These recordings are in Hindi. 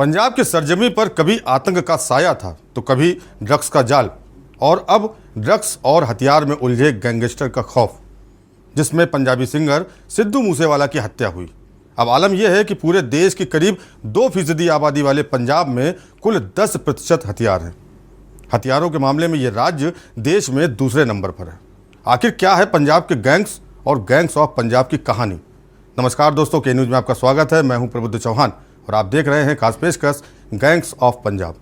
पंजाब की सरजमी पर कभी आतंक का साया था तो कभी ड्रग्स का जाल और अब ड्रग्स और हथियार में उलझे गैंगस्टर का खौफ, जिसमें पंजाबी सिंगर सिद्धू मूसेवाला की हत्या हुई। अब आलम यह है कि पूरे देश की करीब 2% आबादी वाले पंजाब में कुल 10% हथियार हैं। हथियारों के मामले में ये राज्य देश में दूसरे नंबर पर है। आखिर क्या है पंजाब के गैंग्स और गैंग्स ऑफ पंजाब की कहानी। नमस्कार दोस्तों, के न्यूज़ में आपका स्वागत है। मैं हूं प्रबुद्ध चौहान और आप देख रहे हैं खास पेशकश गैंग्स ऑफ पंजाब।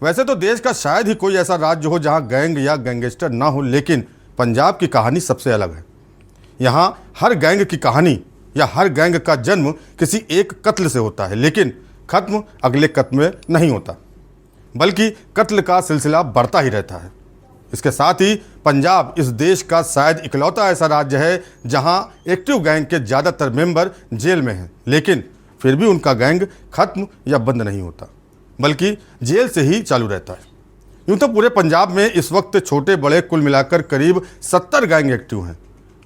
वैसे तो देश का शायद ही कोई ऐसा राज्य हो जहां गैंग या गैंगस्टर ना हो, लेकिन पंजाब की कहानी सबसे अलग है। यहां हर गैंग की कहानी या हर गैंग का जन्म किसी एक कत्ल से होता है, लेकिन खत्म अगले कत्ल में नहीं होता, बल्कि कत्ल का सिलसिला बढ़ता ही रहता है। इसके साथ ही पंजाब इस देश का शायद इकलौता ऐसा राज्य है जहां एक्टिव गैंग के ज़्यादातर मेंबर जेल में हैं, लेकिन फिर भी उनका गैंग खत्म या बंद नहीं होता, बल्कि जेल से ही चालू रहता है। यूँ तो पूरे पंजाब में इस वक्त छोटे बड़े कुल मिलाकर करीब 70 गैंग एक्टिव हैं।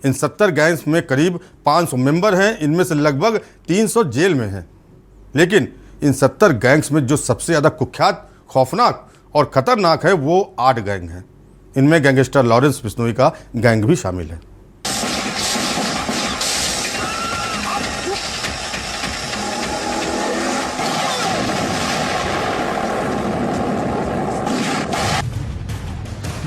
इन 70 गैंग्स में करीब 500 मेंबर हैं, इनमें से लगभग 300 जेल में हैं। लेकिन इन 70 गैंग्स में जो सबसे ज़्यादा कुख्यात, खौफनाक और ख़तरनाक है वो 8 गैंग हैं। इनमें गैंगस्टर लॉरेंस बिश्नोई का गैंग भी शामिल है।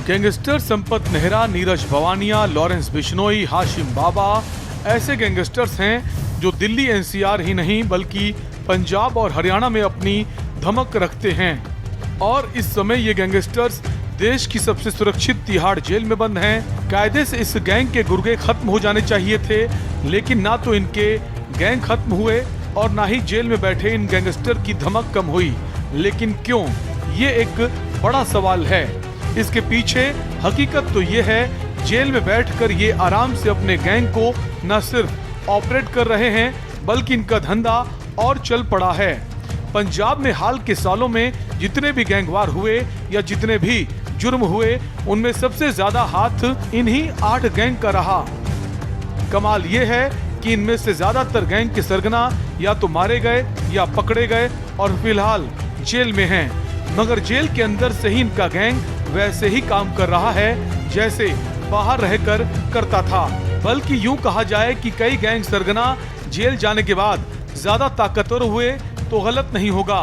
गैंगस्टर संपत नेहरा, नीरज भवानिया, लॉरेंस बिश्नोई, हाशिम बाबा ऐसे गैंगस्टर्स हैं जो दिल्ली एनसीआर ही नहीं बल्कि पंजाब और हरियाणा में अपनी धमक रखते हैं। और इस समय ये गैंगस्टर्स देश की सबसे सुरक्षित तिहाड़ जेल में बंद हैं। कायदे से इस गैंग के गुर्गे खत्म हो जाने चाहिए थे, लेकिन ना तो इनके गैंग खत्म हुए और ना ही जेल में बैठे इन गैंगस्टर की धमक कम हुई। लेकिन क्यों, ये एक बड़ा सवाल है। इसके पीछे हकीकत तो ये है, जेल में बैठकर ये आराम से अपने गैंग को न सिर्फ ऑपरेट कर रहे हैं बल्कि इनका धंधा और चल पड़ा है। पंजाब में हाल के सालों में जितने भी गैंगवार हुए या जितने भी जुर्म हुए, उनमें सबसे ज्यादा हाथ इन्हीं 8 गैंग का रहा। कमाल ये है कि इनमें से ज्यादातर गैंग के सरगना या तो मारे गए या पकड़े गए और फिलहाल जेल में हैं। मगर जेल के अंदर से ही इनका गैंग वैसे ही काम कर रहा है जैसे बाहर रहकर करता था। बल्कि यूं कहा जाए कि कई गैंग सरगना जेल जाने के बाद ज्यादा ताकतवर हुए तो गलत नहीं होगा।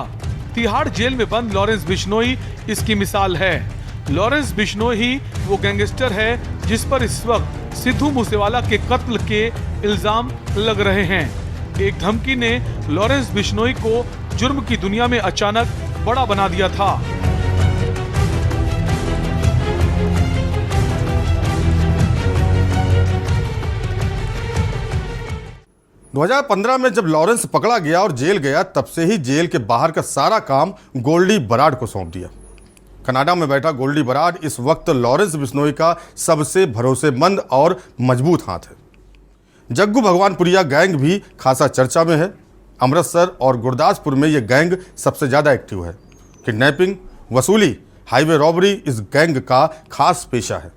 तिहाड़ जेल में बंद लॉरेंस बिश्नोई इसकी मिसाल है। लॉरेंस बिश्नोई ही वो गैंगस्टर है जिस पर इस वक्त सिद्धू मूसेवाला के कत्ल के इल्जाम लग रहे हैं। एक धमकी ने लॉरेंस बिश्नोई को जुर्म की दुनिया में अचानक बड़ा बना दिया था। 2015 में जब लॉरेंस पकड़ा गया और जेल गया, तब से ही जेल के बाहर का सारा काम गोल्डी बराड़ को सौंप दिया। कनाडा में बैठा गोल्डी बराड़ इस वक्त लॉरेंस बिश्नोई का सबसे भरोसेमंद और मजबूत हाथ है। जग्गू भगवानपुरिया गैंग भी खासा चर्चा में है। अमृतसर और गुरदासपुर में ये गैंग सबसे ज़्यादा एक्टिव है। किडनैपिंग, वसूली, हाईवे रॉबरी इस गैंग का खास पेशा है।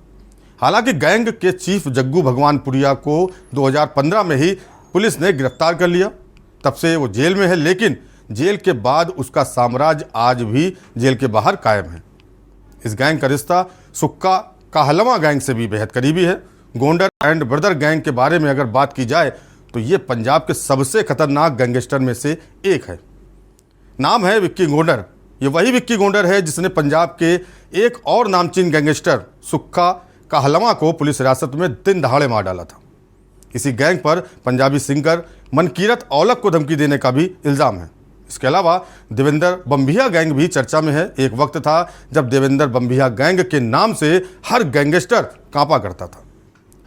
हालांकि गैंग के चीफ जग्गू भगवानपुरिया को 2015 में ही पुलिस ने गिरफ्तार कर लिया। तब से वो जेल में है, लेकिन जेल के बाद उसका साम्राज्य आज भी जेल के बाहर कायम है। इस गैंग का रिश्ता सुक्का काहलवा गैंग से भी बेहद करीबी है। गोंडर एंड ब्रदर गैंग के बारे में अगर बात की जाए तो ये पंजाब के सबसे खतरनाक गैंगस्टर में से एक है। नाम है विक्की गोंडर। ये वही विक्की गोंडर है जिसने पंजाब के एक और नामचीन गैंगस्टर सुक्का काहलवा को पुलिस हिरासत में दिन दहाड़े मार डाला था। इसी गैंग पर पंजाबी सिंगर मनकीरत औलख को धमकी देने का भी इल्ज़ाम है। इसके अलावा देवेंद्र बम्बिया गैंग भी चर्चा में है। एक वक्त था जब देवेंद्र बम्बिया गैंग के नाम से हर गैंगस्टर कांपा करता था।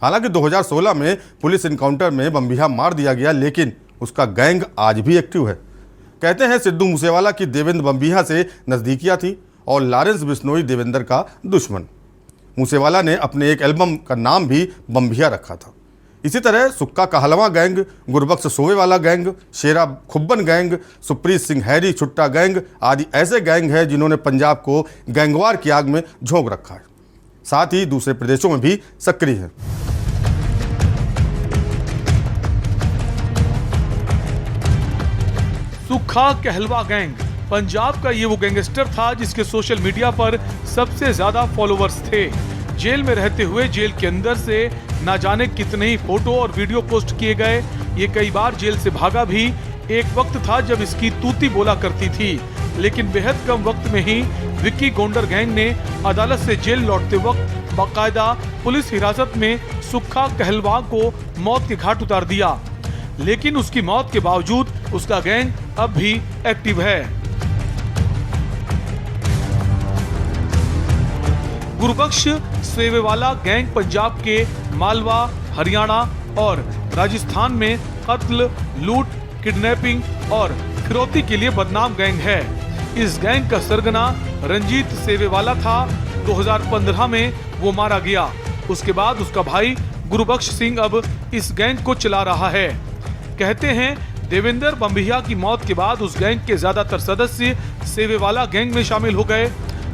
हालांकि 2016 में पुलिस इनकाउंटर में बम्बिया मार दिया गया, लेकिन उसका गैंग आज भी एक्टिव है। कहते हैं सिद्धू मूसेवाला की देवेंद्र बम्बिया से नज़दीकियाँ थी और लॉरेंस बिश्नोई देवेंद्र का दुश्मन। मूसेवाला ने अपने एक एल्बम का नाम भी बम्बिया रखा था। इसी तरह सुक्का कहलवा गैंग, गुरबख्श सोवेवाला गैंग, शेरा खुब्बन गैंग, सुप्रीत सिंह हैरी छुट्टा गैंग आदि ऐसे गैंग हैं जिन्होंने पंजाब को गैंगवार की आग में झोंक रखा है, साथ ही दूसरे प्रदेशों में भी सक्रिय हैं। सुक्खा कहलवा गैंग पंजाब का ये वो गैंगस्टर था जिसके सोशल मीडिया पर सबसे ज्यादा फॉलोअर्स थे। जेल में रहते हुए जेल के अंदर से ना जाने कितने ही फोटो और वीडियो पोस्ट किए गए। ये कई बार जेल से भागा भी। एक वक्त था जब इसकी तूती बोला करती थी, लेकिन बेहद कम वक्त में ही विक्की गोंडर गैंग ने अदालत से जेल लौटते वक्त बाकायदा पुलिस हिरासत में सुक्खा कहलवा को मौत के घाट उतार दिया। लेकिन उसकी मौत के बावजूद उसका गैंग अब भी एक्टिव है। गुरबख्श सेवेवाला गैंग पंजाब के मालवा, हरियाणा और राजस्थान में कत्ल, लूट, किडनैपिंग और फिरौती के लिए बदनाम गैंग है। इस गैंग का सरगना रंजीत सेवेवाला था। 2015 में वो मारा गया। उसके बाद उसका भाई गुरबख्श सिंह अब इस गैंग को चला रहा है। कहते हैं देवेंद्र बम्बिया की मौत के बाद उस गैंग के ज्यादातर सदस्य सेवेवाला गैंग में शामिल हो गए।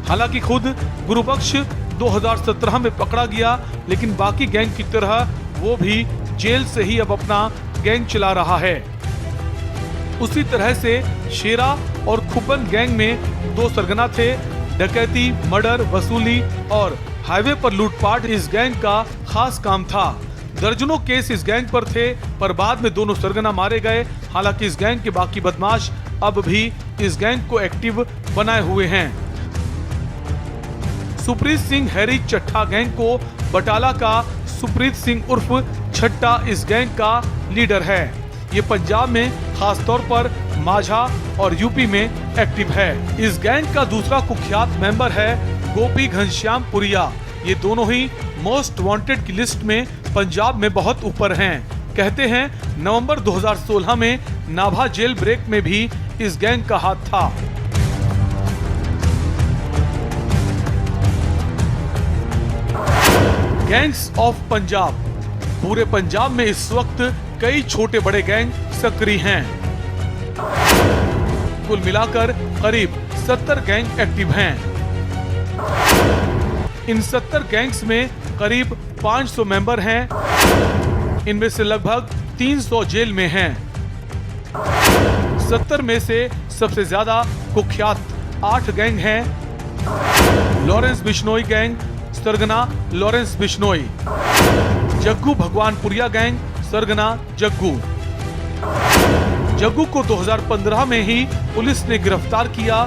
हालांकि खुद गुरबख्श 2017 में पकड़ा गया, लेकिन बाकी गैंग की तरह वो भी जेल से ही अब अपना गैंग चला रहा है। उसी तरह से शेरा और खुब्बन गैंग में दो सरगना थे। डकैती, मर्डर, वसूली और हाईवे पर लूटपाट इस गैंग का खास काम था। दर्जनों केस इस गैंग पर थे, पर बाद में दोनों सरगना मारे गए। हालांकि इस गैंग के बाकी बदमाश अब भी इस गैंग को एक्टिव बनाए हुए हैं। सुप्रीत सिंह हैरी चट्टा गैंग को बटाला का सुप्रीत सिंह उर्फ छट्टा इस गैंग का लीडर है। ये पंजाब में खास तौर पर माझा और यूपी में एक्टिव है। इस गैंग का दूसरा कुख्यात मेंबर है गोपी घनश्याम पुरिया। ये दोनों ही मोस्ट वांटेड की लिस्ट में पंजाब में बहुत ऊपर हैं। कहते हैं नवंबर 2016 में नाभा जेल ब्रेक में भी इस गैंग का हाथ था। Gangs of Punjab. पूरे पंजाब में इस वक्त कई छोटे बड़े गैंग सक्रिय हैं। कुल मिलाकर करीब 70 गैंग एक्टिव हैं। इन 70 गैंग्स में करीब 500 मेंबर हैं। इनमें से लगभग 300 जेल में हैं। 70 में से सबसे ज्यादा कुख्यात 8 गैंग हैं। लॉरेंस बिश्नोई गैंग, सरगना लॉरेंस बिश्नोई। जग्गू भगवानपुरिया गैंग, सरगना जग्गू। जग्गू को 2015 में ही पुलिस ने गिरफ्तार किया।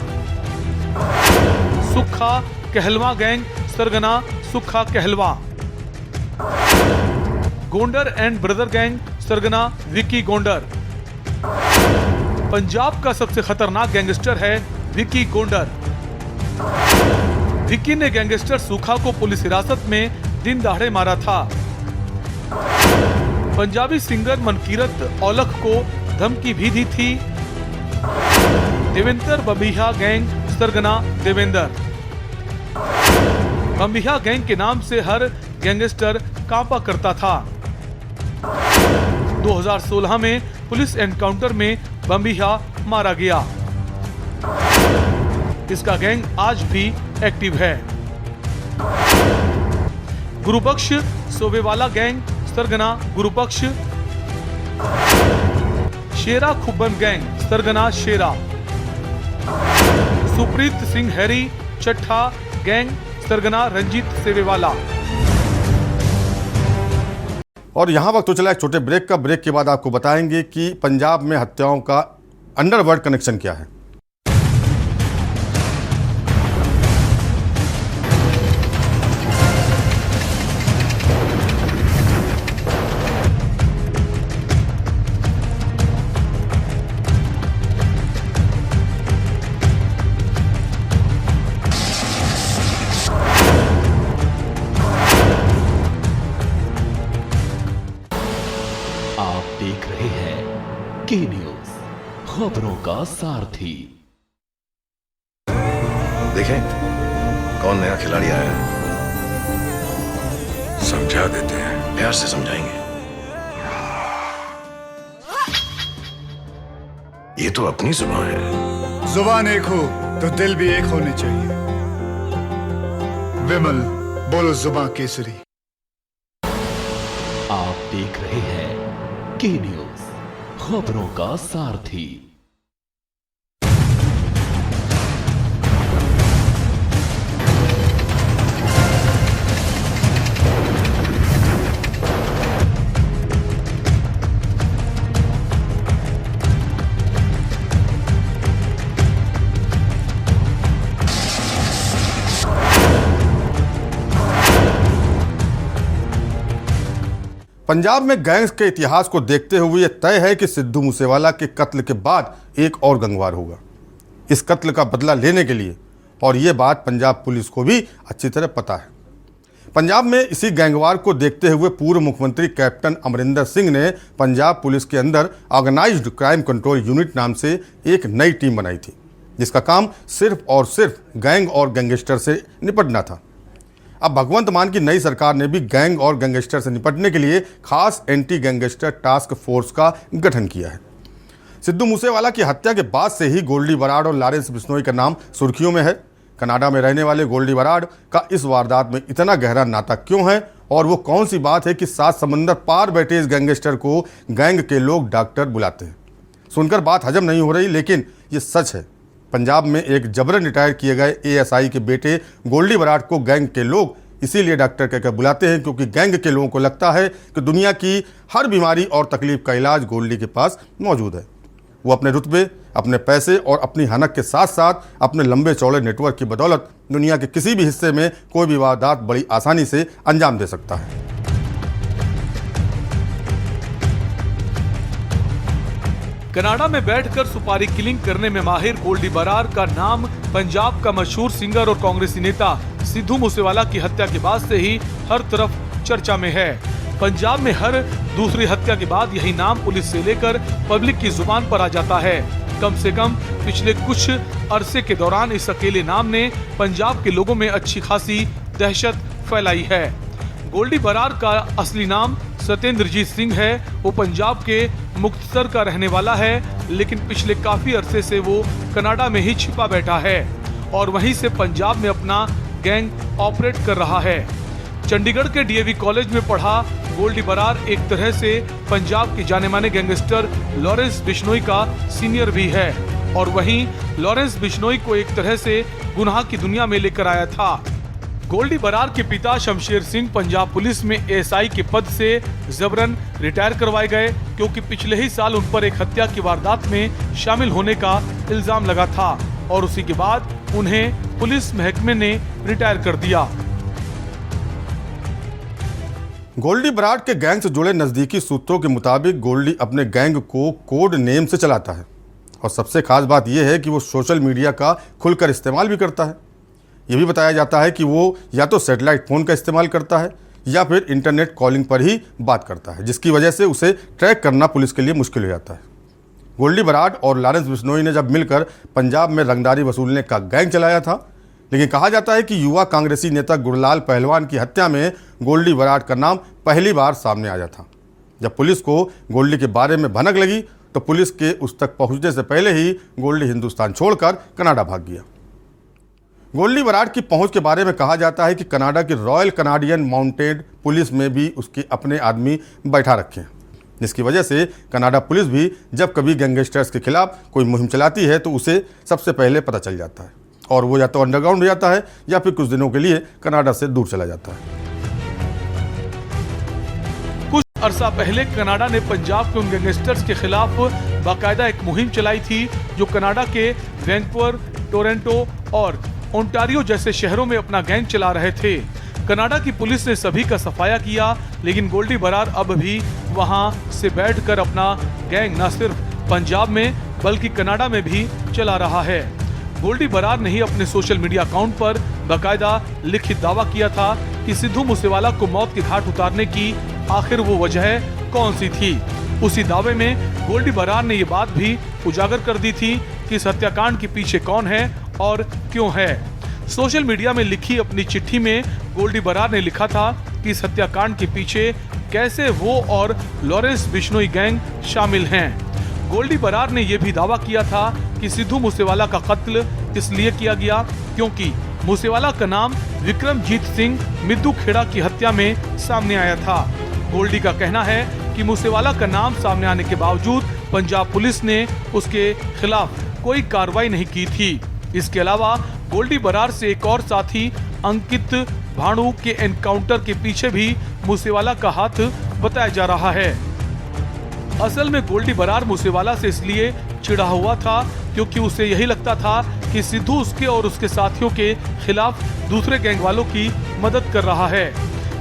सुक्खा कहलवा गैंग, सरगना सुक्खा कहलवा। गोंडर एंड ब्रदर गैंग, सरगना विक्की गोंडर। पंजाब का सबसे खतरनाक गैंगस्टर है विक्की गोंडर। विक्की ने गैंगस्टर सुक्खा को पुलिस हिरासत में दिन दहाड़े मारा था। पंजाबी सिंगर मनकीरत औलख को धमकी भी दी थी। देवेंद्र बम्बिया गैंग, सरगना देवेंद्र। बम्बिया गैंग के नाम से हर गैंगस्टर कांपा करता था। 2016 में पुलिस एनकाउंटर में बम्बिया मारा गया। इसका गैंग आज भी एक्टिव है। गुरबख्श सोवेवाला गैंग, सरगना गुरबख्श। शेरा खुब्बन गैंग, सरगना शेरा। सुप्रीत सिंह हैरी चट्टा गैंग, सरगना रंजीत सेवेवाला। और यहाँ वक्त तो चला एक छोटे ब्रेक का। ब्रेक के बाद आपको बताएंगे कि पंजाब में हत्याओं का अंडरवर्ल्ड कनेक्शन क्या है। देख रहे हैं के न्यूज, खबरों का सारथी। देखें कौन नया खिलाड़ी आया है। समझा देते हैं। प्यार से समझाएंगे। ये तो अपनी जुबान है। जुबान एक हो तो दिल भी एक होने चाहिए। विमल, बोलो जुबान केसरी। आप देख रहे हैं के न्यूज, खबरों का सारथी। पंजाब में गैंग्स के इतिहास को देखते हुए यह तय है कि सिद्धू मूसेवाला के कत्ल के बाद एक और गंगवार होगा, इस कत्ल का बदला लेने के लिए। और ये बात पंजाब पुलिस को भी अच्छी तरह पता है। पंजाब में इसी गैंगवार को देखते हुए पूर्व मुख्यमंत्री कैप्टन अमरिंदर सिंह ने पंजाब पुलिस के अंदर ऑर्गेनाइज्ड क्राइम कंट्रोल यूनिट नाम से एक नई टीम बनाई थी, जिसका काम सिर्फ और सिर्फ गैंग और गैंगस्टर से निपटना था। अब भगवंत मान की नई सरकार ने भी गैंग और गैंगस्टर से निपटने के लिए खास एंटी गैंगस्टर टास्क फोर्स का गठन किया है। सिद्धू मूसेवाला की हत्या के बाद से ही गोल्डी बराड़ और लॉरेंस बिश्नोई का नाम सुर्खियों में है। कनाडा में रहने वाले गोल्डी बराड़ का इस वारदात में इतना गहरा नाता क्यों है, और वो कौन सी बात है कि 7 समंदर पार बैठे इस गैंगस्टर को गैंग के लोग डॉक्टर बुलाते हैं। सुनकर बात हजम नहीं हो रही, लेकिन ये सच है। पंजाब में एक जबरन रिटायर किए गए ASI के बेटे गोल्डी बराड़ को गैंग के लोग इसीलिए डॉक्टर कहकर बुलाते हैं क्योंकि गैंग के लोगों को लगता है कि दुनिया की हर बीमारी और तकलीफ का इलाज गोल्डी के पास मौजूद है। वो अपने रुतबे, अपने पैसे और अपनी हनक के साथ साथ अपने लंबे चौड़े नेटवर्क की बदौलत दुनिया के किसी भी हिस्से में कोई भी वारदात बड़ी आसानी से अंजाम दे सकता है। कनाडा में बैठकर सुपारी किलिंग करने में माहिर गोल्डी बराड़ का नाम पंजाब का मशहूर सिंगर और कांग्रेसी नेता सिद्धू मूसेवाला की हत्या के बाद से ही हर तरफ चर्चा में है। पंजाब में हर दूसरी हत्या के बाद यही नाम पुलिस से लेकर पब्लिक की जुबान पर आ जाता है। कम से कम पिछले कुछ अरसे के दौरान इस अकेले नाम ने पंजाब के लोगों में अच्छी खासी दहशत फैलाई है। गोल्डी बराड़ का असली नाम सत्येंद्रजीत सिंह है। वो पंजाब के मुक्तसर का रहने वाला है, लेकिन पिछले काफी अरसे से वो कनाडा में ही छिपा बैठा है और वहीं से पंजाब में अपना गैंग ऑपरेट कर रहा है। चंडीगढ़ के DAV कॉलेज में पढ़ा गोल्डी बराड़ एक तरह से पंजाब के जाने माने गैंगस्टर लॉरेंस बिश्नोई का सीनियर भी है, और वहीं लॉरेंस बिश्नोई को एक तरह से गुनाह की दुनिया में लेकर आया था। गोल्डी बराड़ के पिता शमशेर सिंह पंजाब पुलिस में ASI के पद से जबरन रिटायर करवाए गए, क्योंकि पिछले ही साल उन पर एक हत्या की वारदात में शामिल होने का इल्जाम लगा था और उसी के बाद उन्हें पुलिस महकमे ने रिटायर कर दिया। गोल्डी बराड़ के गैंग से जुड़े नज़दीकी सूत्रों के मुताबिक गोल्डी अपने गैंग को कोड नेम से चलाता है, और सबसे खास बात यह है कि वो सोशल मीडिया का खुलकर इस्तेमाल भी करता है। ये भी बताया जाता है कि वो या तो सैटेलाइट फ़ोन का इस्तेमाल करता है या फिर इंटरनेट कॉलिंग पर ही बात करता है, जिसकी वजह से उसे ट्रैक करना पुलिस के लिए मुश्किल हो जाता है। गोल्डी बराड़ और लॉरेंस बिश्नोई ने जब मिलकर पंजाब में रंगदारी वसूलने का गैंग चलाया था, लेकिन कहा जाता है कि युवा कांग्रेसी नेता गुरलाल पहलवान की हत्या में गोल्डी बराड़ का नाम पहली बार सामने आया था। जब पुलिस को गोल्डी के बारे में भनक लगी तो पुलिस के उस तक पहुंचने से पहले ही गोल्डी हिंदुस्तान छोड़कर कनाडा भाग गया। गोल्डी बराड़ की पहुंच के बारे में कहा जाता है कि कनाडा की रॉयल कनाडियन माउंटेड पुलिस में भी उसके अपने आदमी बैठा रखे हैं, जिसकी वजह से कनाडा पुलिस भी जब कभी गैंगस्टर्स के खिलाफ कोई मुहिम चलाती है तो उसे सबसे पहले पता चल जाता है, और वो या तो अंडरग्राउंड हो जाता है या फिर कुछ दिनों के लिए कनाडा से दूर चला जाता है। कुछ अरसा पहले कनाडा ने पंजाब के उन गैंगस्टर्स के खिलाफ बाकायदा एक मुहिम चलाई थी जो कनाडा के वैंकूवर, टोरंटो और ओंटारियो जैसे शहरों में अपना गैंग चला रहे थे। कनाडा की पुलिस ने सभी का सफाया किया, लेकिन गोल्डी बराड़ अब भी वहां से बैठकर अपना गैंग न सिर्फ पंजाब में बल्कि कनाडा में भी चला रहा है। गोल्डी बराड़ ने ही अपने सोशल मीडिया अकाउंट पर बाकायदा लिखित दावा किया था कि सिद्धू मूसेवाला को मौत के घाट उतारने की आखिर वो वजह कौन सी थी। उसी दावे में गोल्डी बराड़ ने ये बात भी उजागर कर दी थी कि इस हत्याकांड के पीछे कौन है और क्यों है। सोशल मीडिया में लिखी अपनी चिट्ठी में गोल्डी बराड़ ने लिखा था कि इस हत्याकांड के पीछे कैसे वो और लॉरेंस बिश्नोई गैंग शामिल हैं। गोल्डी बरार ने यह भी दावा किया था कि सिद्धू मूसेवाला का कत्ल इसलिए किया गया क्योंकि मूसेवाला का नाम विक्रमजीत सिंह मिद्दू खेड़ा की हत्या में सामने आया था। गोल्डी का कहना है कि मूसेवाला का नाम सामने आने के बावजूद पंजाब पुलिस ने उसके खिलाफ कोई कार्रवाई नहीं की थी। इसके अलावा गोल्डी बरार से एक और साथी अंकित भाणु के एनकाउंटर के पीछे भी मूसेवाला का हाथ बताया जा रहा है। असल में गोल्डी बरार मूसेवाला से इसलिए चिढ़ा हुआ था क्योंकि उसे यही लगता था कि सिद्धू उसके और उसके साथियों के खिलाफ दूसरे गैंग वालों की मदद कर रहा है।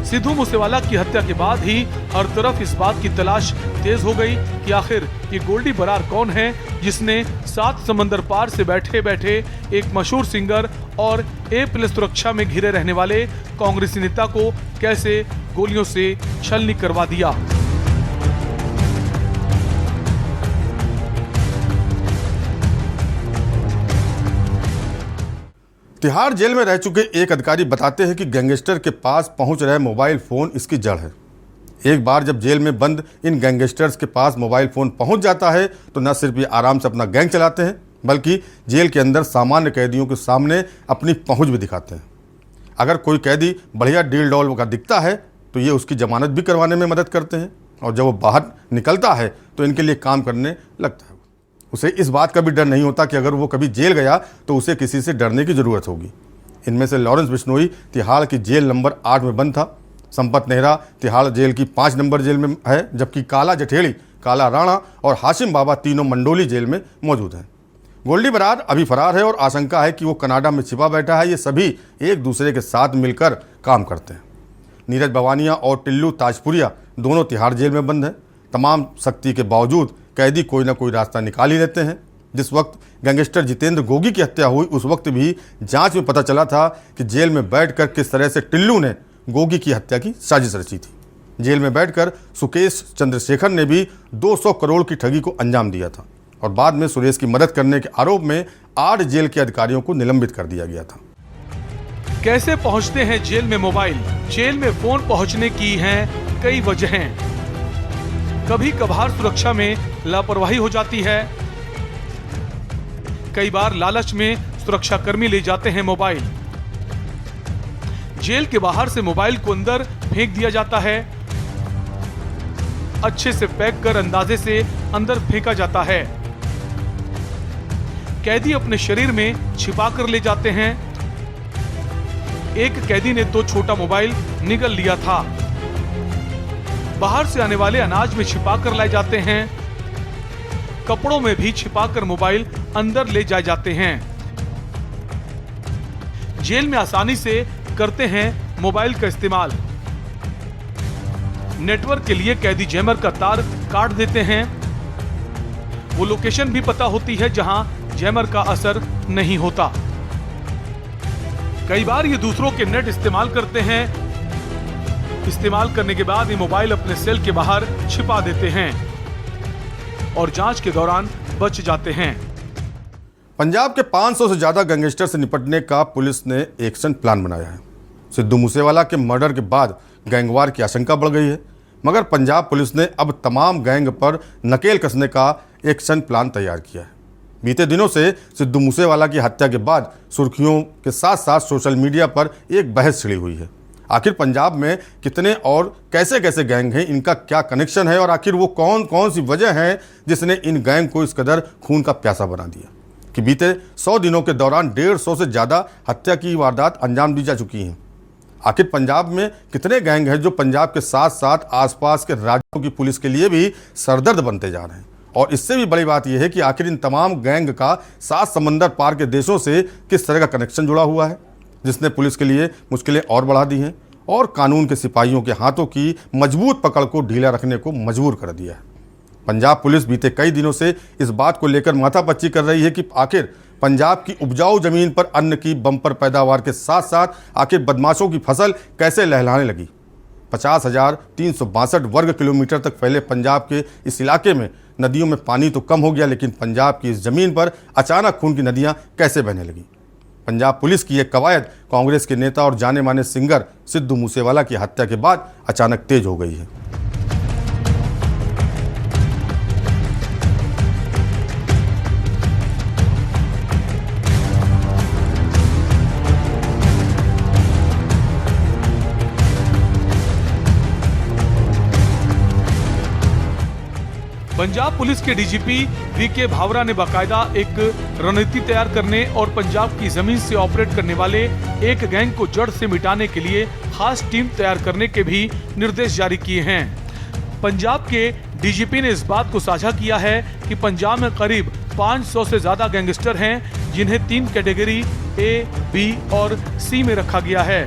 सिद्धू मूसेवाला की हत्या के बाद ही हर तरफ इस बात की तलाश तेज हो गई कि आखिर ये गोल्डी बरार कौन है जिसने 7 समंदर पार से बैठे बैठे एक मशहूर सिंगर और A+ सुरक्षा में घिरे रहने वाले कांग्रेसी नेता को कैसे गोलियों से छलनी करवा दिया। तिहाड़ जेल में रह चुके एक अधिकारी बताते हैं कि गैंगस्टर के पास पहुंच रहे मोबाइल फोन इसकी जड़ है। एक बार जब जेल में बंद इन गैंगस्टर्स के पास मोबाइल फोन पहुंच जाता है तो न सिर्फ ये आराम से अपना गैंग चलाते हैं बल्कि जेल के अंदर सामान्य कैदियों के सामने अपनी पहुंच भी दिखाते हैं। अगर कोई कैदी बढ़िया डील डॉल का दिखता है तो ये उसकी जमानत भी करवाने में मदद करते हैं और जब वो बाहर निकलता है तो इनके लिए काम करने लगता है। उसे इस बात का भी डर नहीं होता कि अगर वो कभी जेल गया तो उसे किसी से डरने की ज़रूरत होगी। इनमें से लॉरेंस बिश्नोई तिहाड़ की जेल नंबर 8 में बंद था। संपत नेहरा तिहाड़ जेल की 5 नंबर जेल में है, जबकि काला जठेड़ी, काला राणा और हाशिम बाबा तीनों मंडोली जेल में मौजूद हैं। गोल्डी बरार अभी फरार है और आशंका है कि वो कनाडा में छिपा बैठा है। ये सभी एक दूसरे के साथ मिलकर काम करते हैं। नीरज भवानिया और टिल्लू ताजपुरिया दोनों तिहाड़ जेल में बंद हैं। तमाम सख्ती के बावजूद कैदी कोई ना कोई रास्ता निकाल ही लेते हैं। जिस वक्त गैंगस्टर जितेंद्र गोगी की हत्या हुई उस वक्त भी जांच में पता चला था कि जेल में बैठकर किस तरह से टिल्लू ने गोगी की हत्या की साजिश रची थी। जेल में बैठकर सुकेश चंद्रशेखर ने भी 200 करोड़ की ठगी को अंजाम दिया था और बाद में सुरेश की मदद करने के आरोप में 8 जेल के अधिकारियों को निलंबित कर दिया गया था। कैसे पहुंचते हैं जेल में मोबाइल? जेल में फोन पहुंचने की हैं कई वजहें। कभी कभार सुरक्षा में लापरवाही हो जाती है, कई बार लालच में सुरक्षा कर्मी ले जाते हैं मोबाइल। जेल के बाहर से मोबाइल को अंदर फेंक दिया जाता है, अच्छे से पैक कर अंदाजे से अंदर फेंका जाता है। कैदी अपने शरीर में छिपा कर ले जाते हैं। एक कैदी ने तो छोटा मोबाइल निगल लिया था। बाहर से आने वाले अनाज में छिपा कर लाए जाते हैं। कपड़ों में भी छिपाकर मोबाइल अंदर ले जाए जाते हैं। जेल में आसानी से करते हैं मोबाइल का इस्तेमाल। नेटवर्क के लिए कैदी जैमर का तार काट देते हैं। वो लोकेशन भी पता होती है जहां जैमर का असर नहीं होता। कई बार ये दूसरों के नेट इस्तेमाल करते हैं। इस्तेमाल करने के बाद ये मोबाइल अपने सेल के बाहर छिपा देते हैं और जांच के दौरान बच जाते हैं। पंजाब के 500 से ज़्यादा गैंगस्टर से निपटने का पुलिस ने एक्शन प्लान बनाया है। सिद्धू मूसेवाला के मर्डर के बाद गैंगवार की आशंका बढ़ गई है, मगर पंजाब पुलिस ने अब तमाम गैंग पर नकेल कसने का एक्शन प्लान तैयार किया है। बीते दिनों से सिद्धू मूसेवाला की हत्या के बाद सुर्खियों के साथ साथ सोशल मीडिया पर एक बहस छिड़ी हुई है। आखिर पंजाब में कितने और कैसे कैसे गैंग हैं, इनका क्या कनेक्शन है और आखिर वो कौन कौन सी वजह है जिसने इन गैंग को इस कदर खून का प्यासा बना दिया कि बीते 100 दिनों के दौरान 150 से ज़्यादा हत्या की वारदात अंजाम दी जा चुकी हैं। आखिर पंजाब में कितने गैंग हैं जो पंजाब के साथ साथ आसपास के राज्यों की पुलिस के लिए भी सरदर्द बनते जा रहे हैं। और इससे भी बड़ी बात यह है कि आखिर इन तमाम गैंग का 7 समंदर पार के देशों से किस तरह का कनेक्शन जुड़ा हुआ है, जिसने पुलिस के लिए मुश्किलें और बढ़ा दी हैं और कानून के सिपाहियों के हाथों की मजबूत पकड़ को ढीला रखने को मजबूर कर दिया है। पंजाब पुलिस बीते कई दिनों से इस बात को लेकर माथापच्ची कर रही है कि आखिर पंजाब की उपजाऊ जमीन पर अन्न की बम्पर पैदावार के साथ साथ आखिर बदमाशों की फसल कैसे लहलाने लगी। 50,362 वर्ग किलोमीटर तक फैले पंजाब के इस इलाके में नदियों में पानी तो कम हो गया, लेकिन पंजाब की इस जमीन पर अचानक खून की नदियां कैसे बहने लगी। पंजाब पुलिस की यह कवायद कांग्रेस के नेता और जाने माने सिंगर सिद्धू मूसेवाला की हत्या के बाद अचानक तेज हो गई है। पंजाब पुलिस के डीजीपी वीके भावरा ने बाकायदा एक रणनीति तैयार करने और पंजाब की जमीन से ऑपरेट करने वाले एक गैंग को जड़ से मिटाने के लिए खास टीम तैयार करने के भी निर्देश जारी किए हैं। पंजाब के डीजीपी ने इस बात को साझा किया है कि पंजाब में करीब 500 से ज्यादा गैंगस्टर हैं, जिन्हें 3 कैटेगरी ए, बी और सी में रखा गया है।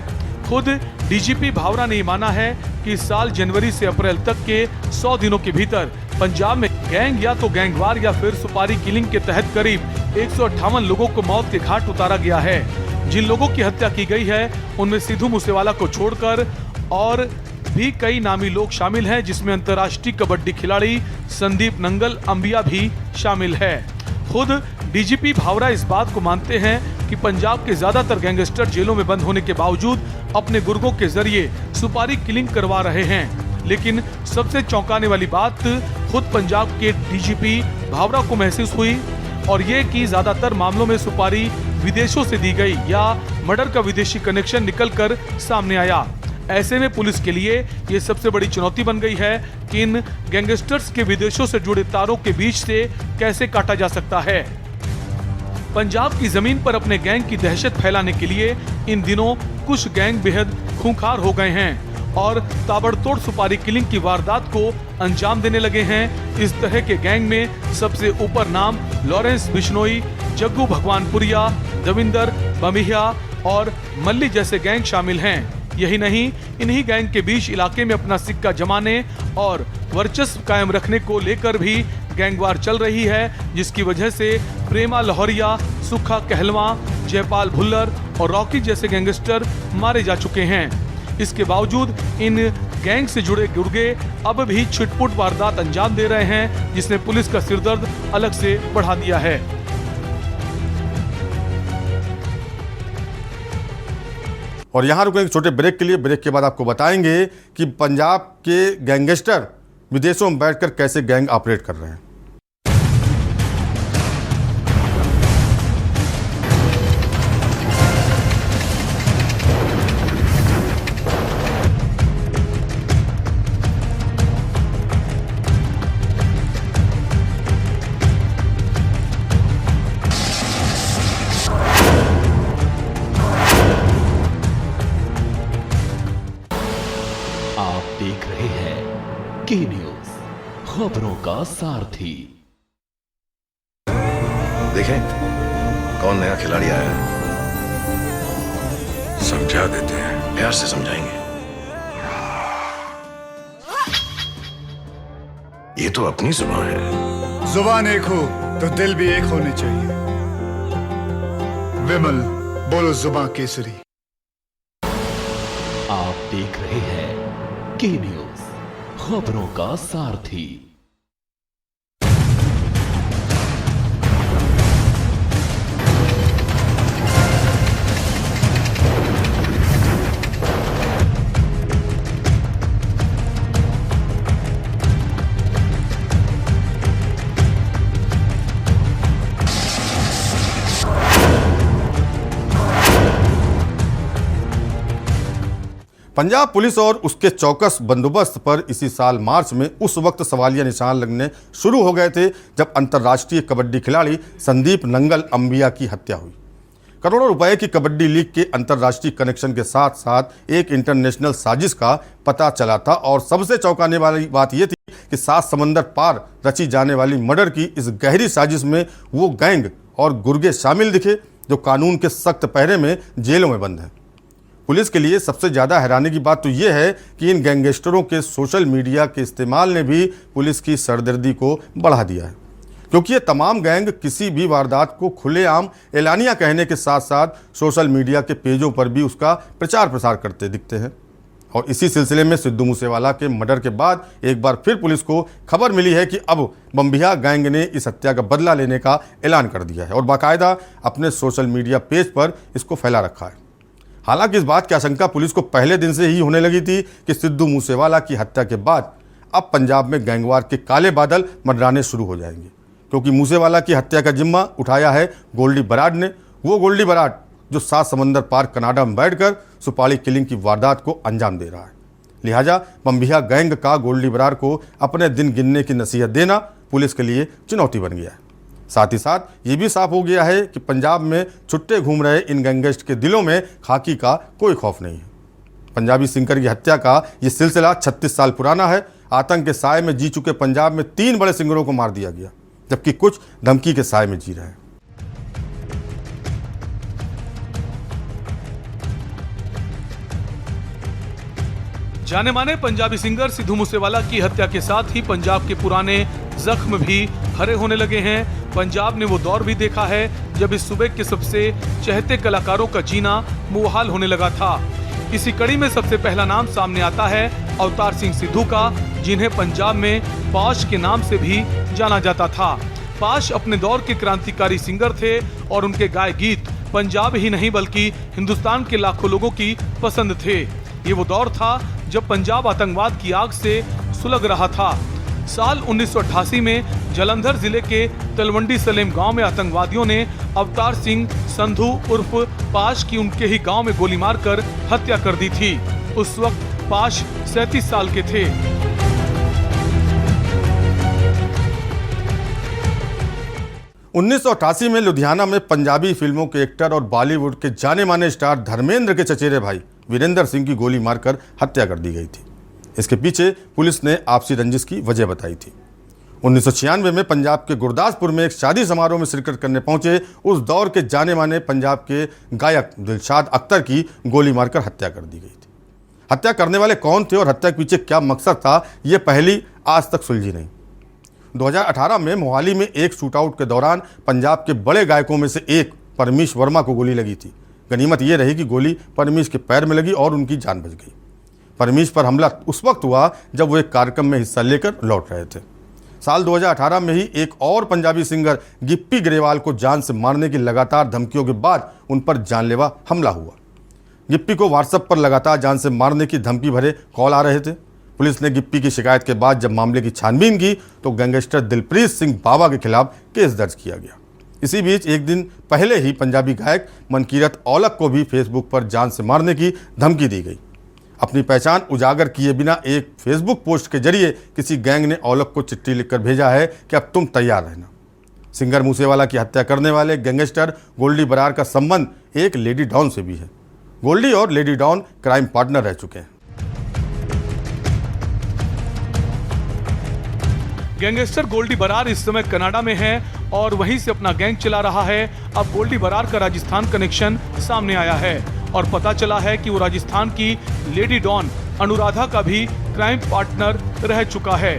खुद डीजीपी भावरा ने माना है कि इस साल जनवरी से अप्रैल तक के 100 दिनों के भीतर पंजाब में गैंग या तो गैंगवार या फिर सुपारी किलिंग के तहत करीब 158 लोगों को मौत के घाट उतारा गया है। जिन लोगों की हत्या की गई है उनमें सिद्धू मूसेवाला को छोड़कर और भी कई नामी लोग शामिल हैं, जिसमें अंतर्राष्ट्रीय कबड्डी खिलाड़ी संदीप नंगल अंबिया भी शामिल है। खुद डीजीपी भावरा इस बात को मानते हैं कि पंजाब के ज्यादातर गैंगस्टर जेलों में बंद होने के बावजूद अपने गुर्गों के जरिए सुपारी किलिंग करवा रहे हैं। लेकिन सबसे चौंकाने वाली बात खुद पंजाब के डीजीपी भावरा को महसूस हुई और ये कि ज्यादातर मामलों में सुपारी विदेशों से दी गई या मर्डर का विदेशी कनेक्शन निकलकर सामने आया। ऐसे में पुलिस के लिए ये सबसे बड़ी चुनौती बन गई है कि इन गैंगस्टर्स के विदेशों से जुड़े तारों के बीच से कैसे काटा जा सकता है। पंजाब की जमीन पर अपने गैंग की दहशत फैलाने के लिए इन दिनों कुछ गैंग बेहद खूंखार हो गए हैं और ताबड़तोड़ सुपारी किलिंग की वारदात को अंजाम देने लगे हैं। इस तरह के गैंग में सबसे ऊपर नाम लॉरेंस बिश्नोई, जग्गू भगवानपुरिया, दविंदर बमिया और मल्ली जैसे गैंग शामिल हैं। यही नहीं, इन्हीं गैंग के बीच इलाके में अपना सिक्का जमाने और वर्चस्व कायम रखने को लेकर भी गैंगवार चल रही है, जिसकी वजह से प्रेमा लाहौरिया, सुखा कहलवा, जयपाल भुल्लर और रॉकी जैसे गैंगस्टर मारे जा चुके हैं। इसके बावजूद इन गैंग से जुड़े गुर्गे अब भी छिटपुट वारदात अंजाम दे रहे हैं, जिसने पुलिस का सिरदर्द अलग से बढ़ा दिया है। और यहाँ रुकेंगे एक छोटे ब्रेक के लिए। ब्रेक के बाद आपको बताएंगे कि पंजाब के गैंगस्टर विदेशों में बैठकर कैसे गैंग ऑपरेट कर रहे हैं। देख रहे हैं के न्यूज, खबरों का सारथी। देखें कौन नया खिलाड़ी आया है, समझा देते हैं, प्यार से समझाएंगे। ये तो अपनी जुबान है। जुबान एक हो तो दिल भी एक होने चाहिए। विमल बोलो जुबान केसरी। आप देख रहे हैं के न्यूज, खबरों का सारथी। पंजाब पुलिस और उसके चौकस बंदोबस्त पर इसी साल मार्च में उस वक्त सवालिया निशान लगने शुरू हो गए थे जब अंतर्राष्ट्रीय कबड्डी खिलाड़ी संदीप नंगल अंबिया की हत्या हुई। करोड़ों रुपए की कबड्डी लीग के अंतर्राष्ट्रीय कनेक्शन के साथ साथ एक इंटरनेशनल साजिश का पता चला था और सबसे चौंकाने वाली बात यह थी कि 7 समंदर पार रची जाने वाली मर्डर की इस गहरी साजिश में वो गैंग और गुर्गे शामिल दिखे जो कानून के सख्त पहरे में जेलों में बंद हैं। पुलिस के लिए सबसे ज़्यादा हैरानी की बात तो ये है कि इन गैंगस्टरों के सोशल मीडिया के इस्तेमाल ने भी पुलिस की सरदर्दी को बढ़ा दिया है, क्योंकि ये तमाम गैंग किसी भी वारदात को खुलेआम एलानिया कहने के साथ साथ सोशल मीडिया के पेजों पर भी उसका प्रचार प्रसार करते दिखते हैं। और इसी सिलसिले में सिद्धू मूसेवाला के मर्डर के बाद एक बार फिर पुलिस को खबर मिली है कि अब बम्बिहा गैंग ने इस हत्या का बदला लेने का ऐलान कर दिया है और बाकायदा अपने सोशल मीडिया पेज पर इसको फैला रखा है। हालांकि इस बात की आशंका पुलिस को पहले दिन से ही होने लगी थी कि सिद्धू मूसेवाला की हत्या के बाद अब पंजाब में गैंगवार के काले बादल मंडराने शुरू हो जाएंगे, क्योंकि मूसेवाला की हत्या का जिम्मा उठाया है गोल्डी बराड ने। वो गोल्डी बराड जो 7 समंदर पार कनाडा में बैठकर सुपारी किलिंग की वारदात को अंजाम दे रहा है। लिहाजा बम्बिहा गैंग का गोल्डी बराड को अपने दिन गिनने की नसीहत देना पुलिस के लिए चुनौती बन गया है। साथ ही साथ ये भी साफ हो गया है कि पंजाब में छुट्टे घूम रहे इन गैंगस्टर के दिलों में खाकी का कोई खौफ नहीं है। पंजाबी सिंगर की हत्या का ये सिलसिला 36 साल पुराना है। आतंक के साए में जी चुके पंजाब में 3 बड़े सिंगरों को मार दिया गया, जबकि कुछ धमकी के साए में जी रहे हैं। जाने माने पंजाबी सिंगर सिद्धू मूसेवाला की हत्या के साथ ही पंजाब के पुराने जख्म भी हरे होने लगे हैं। पंजाब ने वो दौर भी देखा है जब इस सूबे के सबसे चहेते कलाकारों का जीना मुहाल होने लगा था। इसी कड़ी में सबसे पहला नाम सामने आता है अवतार सिंह सिद्धू का, जिन्हें पंजाब में पाश के नाम से भी जाना जाता था। पाश अपने दौर के क्रांतिकारी सिंगर थे और उनके गाए गीत पंजाब ही नहीं बल्कि हिंदुस्तान के लाखों लोगों की पसंद थे। ये वो दौर था जब पंजाब आतंकवाद की आग से सुलग रहा था। साल 1988 में जालंधर जिले के तलवंडी सलेम गांव में आतंकवादियों ने अवतार सिंह संधू उर्फ पाश की उनके ही गांव में गोली मारकर हत्या कर दी थी। उस वक्त पाश 37 साल के थे। उन्नीस में लुधियाना में पंजाबी फिल्मों के एक्टर और बॉलीवुड के जाने माने स्टार धर्मेंद्र के चचेरे भाई वीरेंद्र सिंह की गोली मारकर हत्या कर दी गई थी। इसके पीछे पुलिस ने आपसी रंजिश की वजह बताई थी। 1996 में पंजाब के गुरदासपुर में एक शादी समारोह में शिरकत करने पहुंचे उस दौर के जाने माने पंजाब के गायक दिलशाद अख्तर की गोली मारकर हत्या कर दी गई थी। हत्या करने वाले कौन थे और हत्या के पीछे क्या मकसद था, ये पहली आज तक सुलझी नहीं। 2018 में मोहाली में एक शूटआउट के दौरान पंजाब के बड़े गायकों में से एक परमीश वर्मा को गोली लगी थी। गनीमत यह रही कि गोली परमीश के पैर में लगी और उनकी जान बच गई। परमीश पर हमला उस वक्त हुआ जब वो एक कार्यक्रम में हिस्सा लेकर लौट रहे थे। साल 2018 में ही एक और पंजाबी सिंगर गिप्पी ग्रेवाल को जान से मारने की लगातार धमकियों के बाद उन पर जानलेवा हमला हुआ। गिप्पी को व्हाट्सएप पर लगातार जान से मारने की धमकी भरे कॉल आ रहे थे। पुलिस ने गिप्पी की शिकायत के बाद जब मामले की छानबीन की तो गैंगस्टर दिलप्रीत सिंह बाबा के खिलाफ केस दर्ज किया गया। इसी बीच एक दिन पहले ही पंजाबी गायक मनकीरत औलख को भी फेसबुक पर जान से मारने की धमकी दी गई। अपनी पहचान उजागर किए बिना एक फेसबुक पोस्ट के जरिए किसी गैंग ने औलख को चिट्ठी लिखकर भेजा है कि अब तुम तैयार रहना। सिंगर मूसेवाला की हत्या करने वाले गैंगस्टर गोल्डी बराड का संबंध एक लेडी डॉन से भी है। गोल्डी और लेडी डॉन क्राइम पार्टनर रह चुके हैं। गैंगस्टर गोल्डी बराड इस समय कनाडा में है और वहीं से अपना गैंग चला रहा है। अब गोल्डी बराड का राजस्थान कनेक्शन सामने आया है और पता चला है कि वो राजस्थान की लेडी डॉन अनुराधा का भी क्राइम पार्टनर रह चुका है।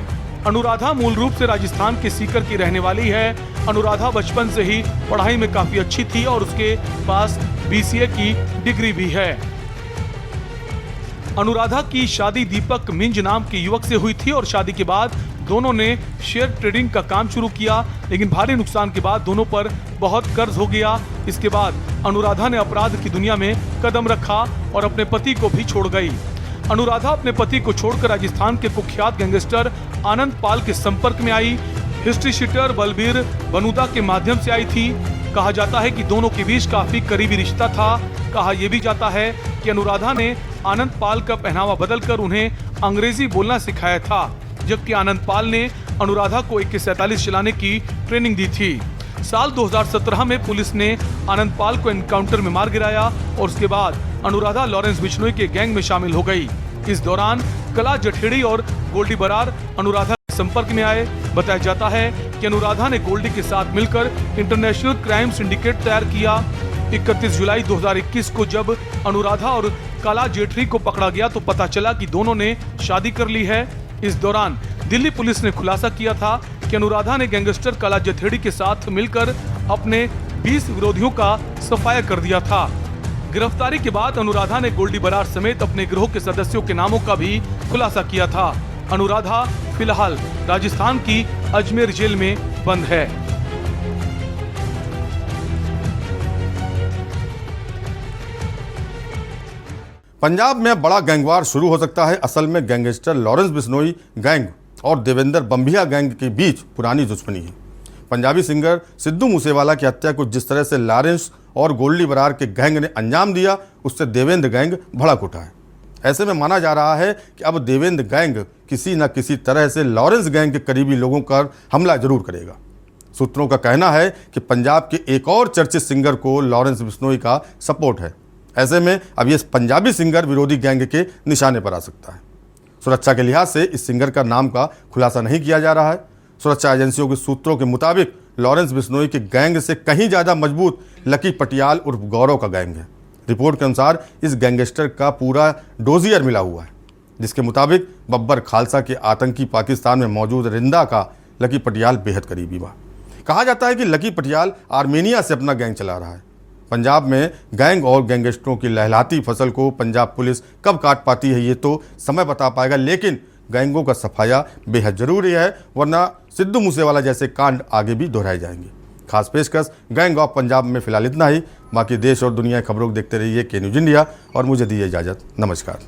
अनुराधा मूल रूप से राजस्थान के सीकर की रहने वाली है। अनुराधा बचपन से ही पढ़ाई में काफी अच्छी थी और उसके पास BCA की डिग्री भी है। अनुराधा की शादी दीपक मिंज नाम के युवक से हुई थी और शादी के बाद दोनों ने शेयर ट्रेडिंग का काम शुरू किया, लेकिन भारी नुकसान के बाद दोनों पर बहुत कर्ज हो गया। इसके बाद अनुराधा ने अपराध की दुनिया में कदम रखा और अपने पति को भी छोड़ गई। अनुराधा अपने पति को छोड़कर राजस्थान के कुख्यात गैंगस्टर आनंद पाल के संपर्क में आई। हिस्ट्री शीटर बलबीर बनुदा के माध्यम से आई थी। कहा जाता है कि दोनों के बीच काफी करीबी रिश्ता था। कहा यह भी जाता है कि अनुराधा ने आनंद पाल का पहनावा बदलकर उन्हें अंग्रेजी बोलना सिखाया था, जबकि आनंद पाल ने अनुराधा को AK-47 चलाने की ट्रेनिंग दी थी। साल 2017 में पुलिस ने आनंद पाल को एनकाउंटर में मार गिराया और उसके बाद अनुराधा लॉरेंस बिश्नोई के गैंग में शामिल हो गई। इस दौरान कला जठेड़ी और गोल्डी बराड अनुराधा के संपर्क में आए। बताया जाता है कि अनुराधा ने गोल्डी के साथ मिलकर इंटरनेशनल क्राइम सिंडिकेट तैयार किया। 31 जुलाई 2021 को जब अनुराधा और कला जेठरी को पकड़ा गया तो पता चला कि दोनों ने शादी कर ली है। इस दौरान दिल्ली पुलिस ने खुलासा किया था कि अनुराधा ने गैंगस्टर कला जथेड़ी के साथ मिलकर अपने 20 विरोधियों का सफाया कर दिया था। गिरफ्तारी के बाद अनुराधा ने गोल्डी बरार समेत अपने गिरोह के सदस्यों के नामों का भी खुलासा किया था। अनुराधा फिलहाल राजस्थान की अजमेर जेल में बंद है। पंजाब में बड़ा गैंगवार शुरू हो सकता है। असल में गैंगस्टर लॉरेंस बिश्नोई गैंग और देवेंद्र बंबिया गैंग के बीच पुरानी दुश्मनी है। पंजाबी सिंगर सिद्धू मूसेवाला की हत्या को जिस तरह से लॉरेंस और गोल्डी बरार के गैंग ने अंजाम दिया, उससे देवेंद्र गैंग भड़क उठा है। ऐसे में माना जा रहा है कि अब देवेंद्र गैंग किसी न किसी तरह से लॉरेंस गैंग के करीबी लोगों पर हमला जरूर करेगा। सूत्रों का कहना है कि पंजाब के एक और चर्चित सिंगर को लॉरेंस बिश्नोई का सपोर्ट है। ऐसे में अब ये पंजाबी सिंगर विरोधी गैंग के निशाने पर आ सकता है। सुरक्षा के लिहाज से इस सिंगर का नाम का खुलासा नहीं किया जा रहा है। सुरक्षा एजेंसियों के सूत्रों के मुताबिक लॉरेंस बिश्नोई के गैंग से कहीं ज़्यादा मजबूत लकी पटियाल उर्फ गौरव का गैंग है। रिपोर्ट के अनुसार इस गैंगस्टर का पूरा डोजियर मिला हुआ है, जिसके मुताबिक बब्बर खालसा के आतंकी पाकिस्तान में मौजूद रिंदा का लकी पटियाल बेहद करीबी बा। कहा जाता है कि लकी पटियाल आर्मेनिया से अपना गैंग चला रहा है। पंजाब में गैंग और गैंगस्टरों की लहलाती फसल को पंजाब पुलिस कब काट पाती है ये तो समय बता पाएगा, लेकिन गैंगों का सफाया बेहद जरूरी है, वरना सिद्धू मूसेवाला जैसे कांड आगे भी दोहराए जाएंगे। खास पेशकश गैंग ऑफ पंजाब में फिलहाल इतना ही। बाकी देश और दुनिया की खबरों को देखते रहिए के न्यूज़ इंडिया और मुझे दीजिए इजाज़त। नमस्कार।